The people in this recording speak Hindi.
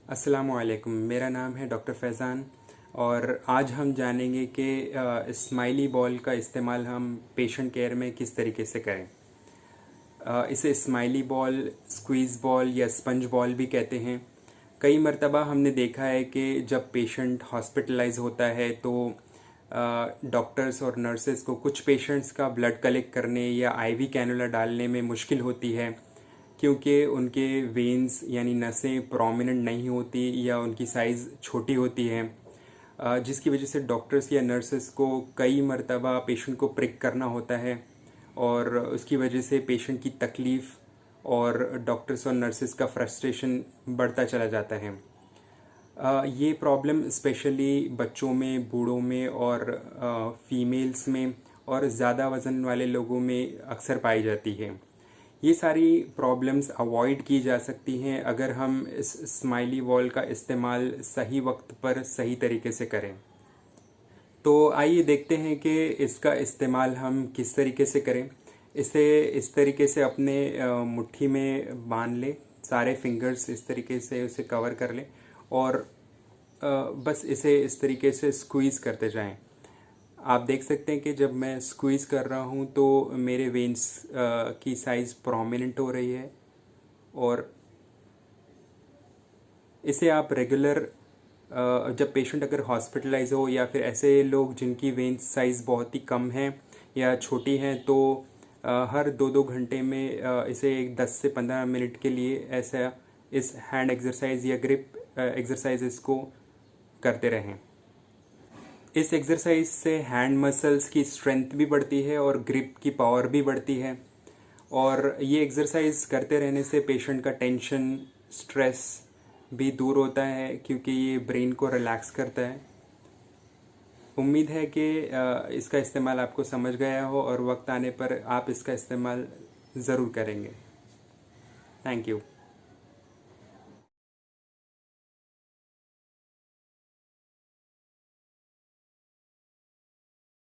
अस्सलामुअलैकुम। मेरा नाम है डॉक्टर फैज़ान और आज हम जानेंगे कि स्माइली बॉल का इस्तेमाल हम पेशेंट केयर में किस तरीके से करें। इसे स्माइली बॉल, स्क्वीज़ बॉल या स्पंज बॉल भी कहते हैं। कई मर्तबा हमने देखा है कि जब पेशेंट हॉस्पिटलाइज होता है तो डॉक्टर्स और नर्सेस को कुछ पेशेंट्स का ब्लड कलेक्ट करने या आईवी कैनुला डालने में मुश्किल होती है, क्योंकि उनके वेन्स यानी नसें प्रोमिनेंट नहीं होती या उनकी साइज़ छोटी होती है, जिसकी वजह से डॉक्टर्स या नर्सेस को कई मर्तबा पेशेंट को प्रिक करना होता है और उसकी वजह से पेशेंट की तकलीफ़ और डॉक्टर्स और नर्सेस का फ्रस्ट्रेशन बढ़ता चला जाता है। ये प्रॉब्लम स्पेशली बच्चों में, बूढ़ों में और फीमेल्स में और ज़्यादा वज़न वाले लोगों में अक्सर पाई जाती है। ये सारी प्रॉब्लम्स अवॉइड की जा सकती हैं अगर हम इस स्माइली बॉल का इस्तेमाल सही वक्त पर सही तरीके से करें। तो आइए देखते हैं कि इसका इस्तेमाल हम किस तरीके से करें। इसे इस तरीके से अपने मुट्ठी में बांध लें, सारे फिंगर्स इस तरीके से उसे कवर कर लें और बस इसे इस तरीके से स्क्वीज़ करते जाएं। आप देख सकते हैं कि जब मैं स्क्वीज़ कर रहा हूं तो मेरे वेन्स की साइज़ प्रोमिनेंट हो रही है और इसे आप रेगुलर जब पेशेंट अगर हॉस्पिटलाइज हो या फिर ऐसे लोग जिनकी वेन्स साइज़ बहुत ही कम है या छोटी हैं तो हर 2-2 घंटे में इसे 10 से 15 मिनट के लिए ऐसा इस हैंड एक्सरसाइज या ग्रिप एक्सरसाइजेस को करते रहें। इस एक्सरसाइज से हैंड मसल्स की स्ट्रेंथ भी बढ़ती है और ग्रिप की पावर भी बढ़ती है और ये एक्सरसाइज करते रहने से पेशेंट का टेंशन, स्ट्रेस भी दूर होता है क्योंकि ये ब्रेन को रिलैक्स करता है। उम्मीद है कि इसका इस्तेमाल आपको समझ गया हो और वक्त आने पर आप इसका इस्तेमाल ज़रूर करेंगे। Thank you.